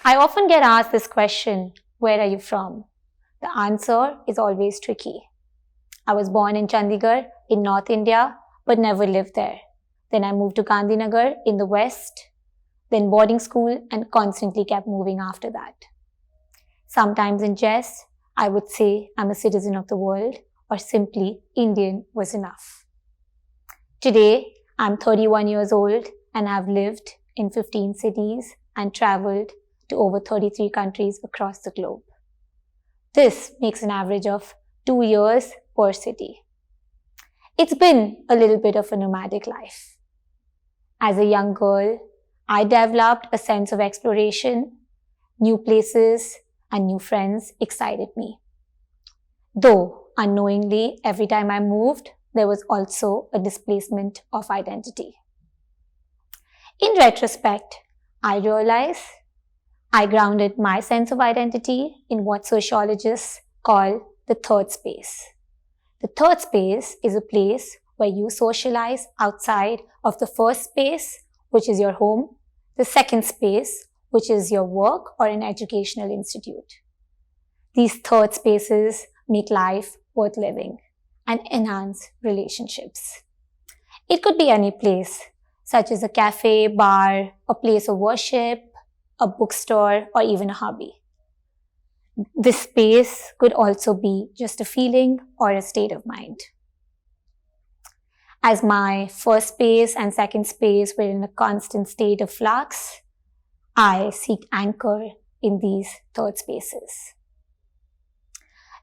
I often get asked this question, where are you from? The answer is always tricky. I was born in Chandigarh in North India, but never lived there. Then I moved to Gandhinagar in the West, then boarding school, and constantly kept moving after that. Sometimes in jest, I would say I'm a citizen of the world, or simply Indian was enough. Today, I'm 31 years old and have lived in 15 cities and traveled to over 33 countries across the globe. This makes an average of 2 years per city. It's been a little bit of a nomadic life. As a young girl, I developed a sense of exploration. New places and new friends excited me. Though unknowingly, every time I moved, there was also a displacement of identity. In retrospect, I realize I grounded my sense of identity in what sociologists call the third space. The third space is a place where you socialize outside of the first space, which is your home, the second space, which is your work or an educational institute. These third spaces make life worth living and enhance relationships. It could be any place, such as a cafe, bar, a place of worship, a bookstore, or even a hobby. This space could also be just a feeling or a state of mind. As my first space and second space were in a constant state of flux, I seek anchor in these third spaces.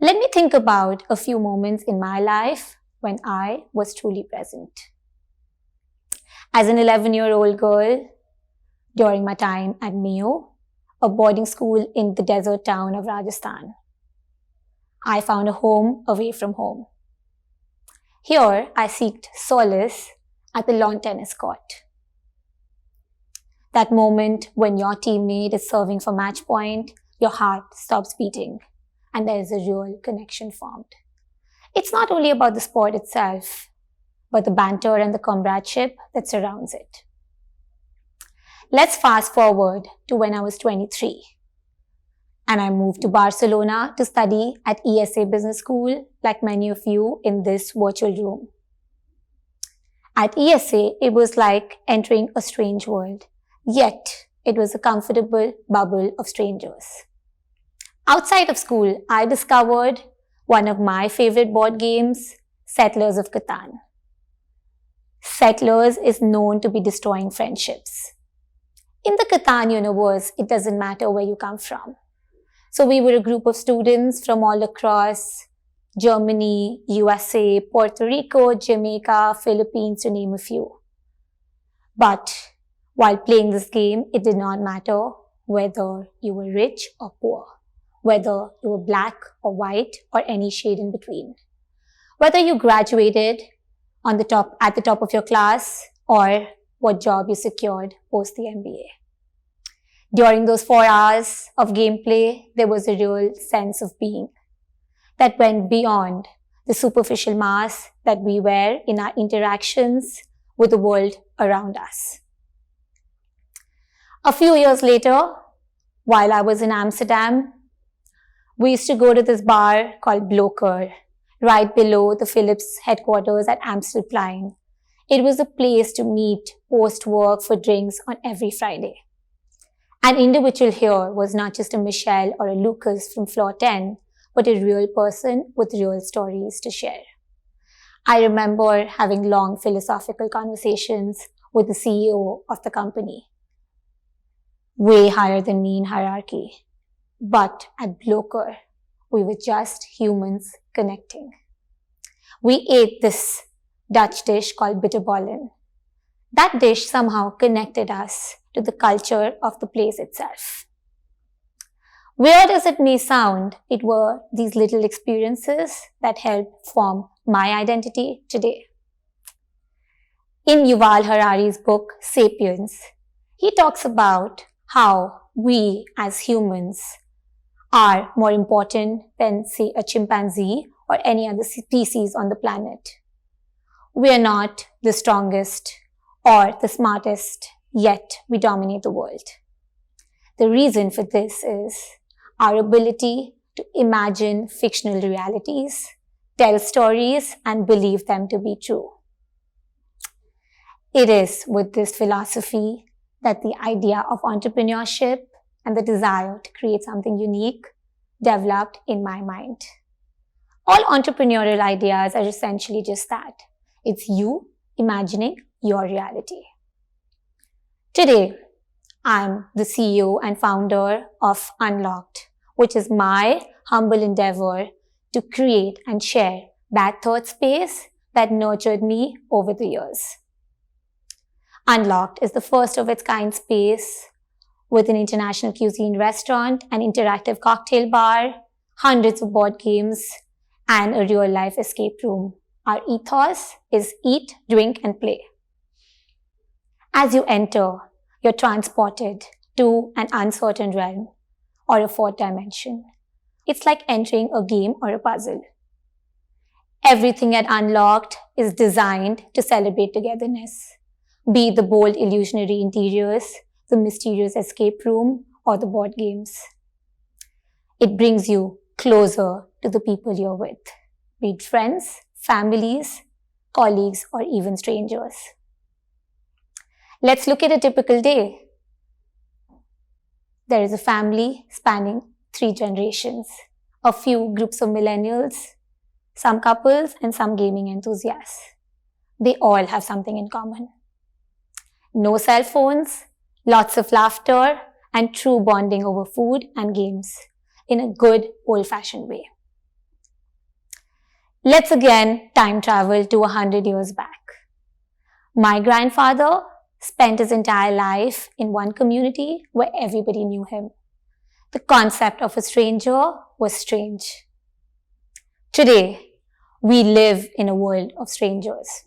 Let me think about a few moments in my life when I was truly present. As an 11-year-old girl, during my time at Mayo, a boarding school in the desert town of Rajasthan, I found a home away from home. Here, I sought solace at the lawn tennis court. That moment when your teammate is serving for match point, your heart stops beating, and there is a real connection formed. It's not only about the sport itself, but the banter and the comradeship that surrounds it. Let's fast forward to when I was 23, and I moved to Barcelona to study at IESE Business School, like many of you in this virtual room. At IESE, it was like entering a strange world, yet it was a comfortable bubble of strangers. Outside of school, I discovered one of my favorite board games, Settlers of Catan. Settlers is known to be destroying friendships. In the Catan universe, it doesn't matter where you come from. So we were a group of students from all across Germany, USA, Puerto Rico, Jamaica, Philippines, to name a few. But while playing this game, it did not matter whether you were rich or poor, whether you were black or white or any shade in between, whether you graduated at the top of your class or what job you secured post the MBA. During those 4 hours of gameplay, there was a real sense of being that went beyond the superficial mask that we wear in our interactions with the world around us. A few years later, while I was in Amsterdam, we used to go to this bar called Bloker, right below the Philips headquarters at Amstelplein. It was a place to meet post-work for drinks on every Friday. An individual here was not just a Michelle or a Lucas from floor 10, but a real person with real stories to share. I remember having long philosophical conversations with the CEO of the company, way higher than me in hierarchy. But at Bloker, we were just humans connecting. We ate this Dutch dish called bitterballen. That dish somehow connected us to the culture of the place itself. Weird as it may sound, it were these little experiences that helped form my identity today. In Yuval Harari's book, Sapiens, he talks about how we as humans are more important than, say, a chimpanzee or any other species on the planet. We are not the strongest or the smartest, yet we dominate the world. The reason for this is our ability to imagine fictional realities, tell stories, and believe them to be true. It is with this philosophy that the idea of entrepreneurship and the desire to create something unique developed in my mind. All entrepreneurial ideas are essentially just that. It's you imagining your reality. Today, I'm the CEO and founder of Unlocked, which is my humble endeavor to create and share that thought space that nurtured me over the years. Unlocked is the first of its kind space with an international cuisine restaurant, an interactive cocktail bar, hundreds of board games, and a real-life escape room. Our ethos is eat, drink, and play. As you enter, you're transported to an uncertain realm or a fourth dimension. It's like entering a game or a puzzle. Everything at Unlocked is designed to celebrate togetherness, be it the bold illusionary interiors, the mysterious escape room, or the board games. It brings you closer to the people you're with, be it friends, families, colleagues, or even strangers. Let's look at a typical day. There is a family spanning 3 generations, a few groups of millennials, some couples, and some gaming enthusiasts. They all have something in common. No cell phones, lots of laughter, and true bonding over food and games in a good old-fashioned way. Let's again time travel to 100 years back. My grandfather spent his entire life in one community where everybody knew him. The concept of a stranger was strange. Today, we live in a world of strangers.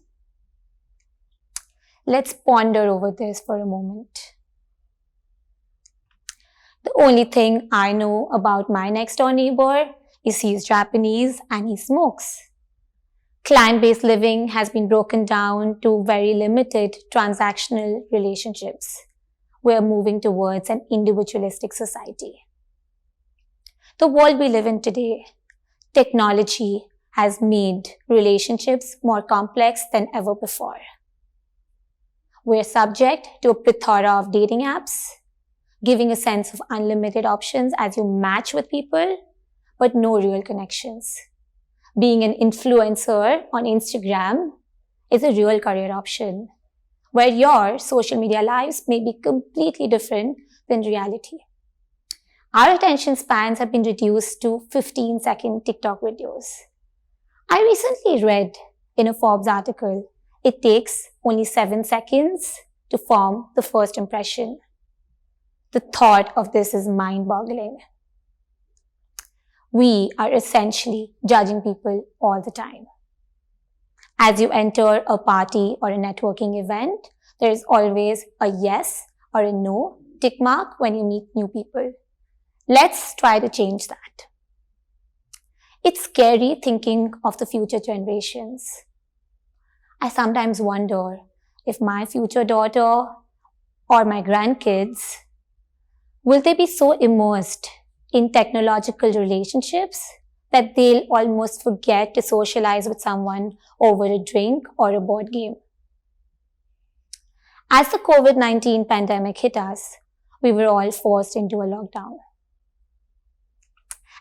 Let's ponder over this for a moment. The only thing I know about my next door neighbor is he's Japanese and he smokes. Client-based living has been broken down to very limited transactional relationships. We're moving towards an individualistic society. The world we live in today, technology has made relationships more complex than ever before. We're subject to a plethora of dating apps, giving a sense of unlimited options as you match with people, but no real connections. Being an influencer on Instagram is a real career option, where your social media lives may be completely different than reality. Our attention spans have been reduced to 15-second TikTok videos. I recently read in a Forbes article, it takes only 7 seconds to form the first impression. The thought of this is mind-boggling. We are essentially judging people all the time. As you enter a party or a networking event, there is always a yes or a no tick mark when you meet new people. Let's try to change that. It's scary thinking of the future generations. I sometimes wonder if my future daughter or my grandkids, will they be so immersed in technological relationships that they'll almost forget to socialize with someone over a drink or a board game. As the COVID-19 pandemic hit us, we were all forced into a lockdown.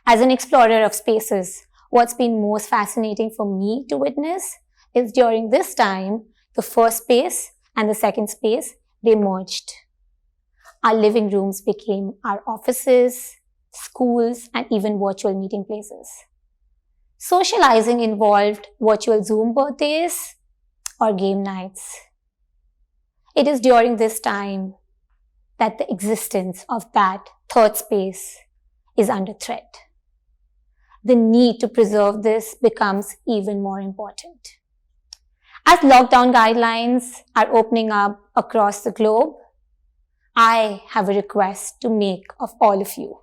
As an explorer of spaces, what's been most fascinating for me to witness is during this time, the first space and the second space, they merged. Our living rooms became our offices, schools, and even virtual meeting places. Socializing involved virtual Zoom birthdays or game nights. It is during this time that the existence of that third space is under threat. The need to preserve this becomes even more important. As lockdown guidelines are opening up across the globe, I have a request to make of all of you.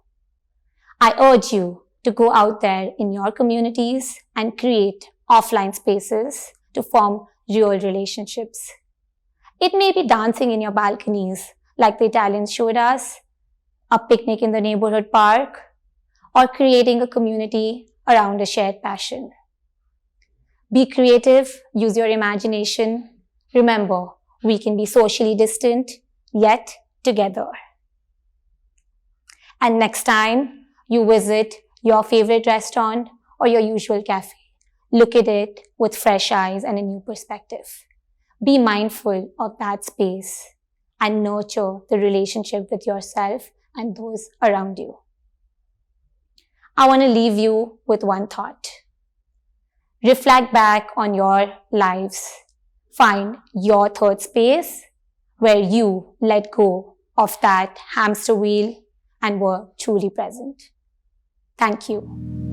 I urge you to go out there in your communities and create offline spaces to form real relationships. It may be dancing in your balconies like the Italians showed us, a picnic in the neighborhood park, or creating a community around a shared passion. Be creative, use your imagination. Remember, we can be socially distant, yet together. And next time you visit your favorite restaurant or your usual cafe, look at it with fresh eyes and a new perspective. Be mindful of that space and nurture the relationship with yourself and those around you. I want to leave you with one thought. Reflect back on your lives. Find your third space where you let go of that hamster wheel and were truly present. Thank you.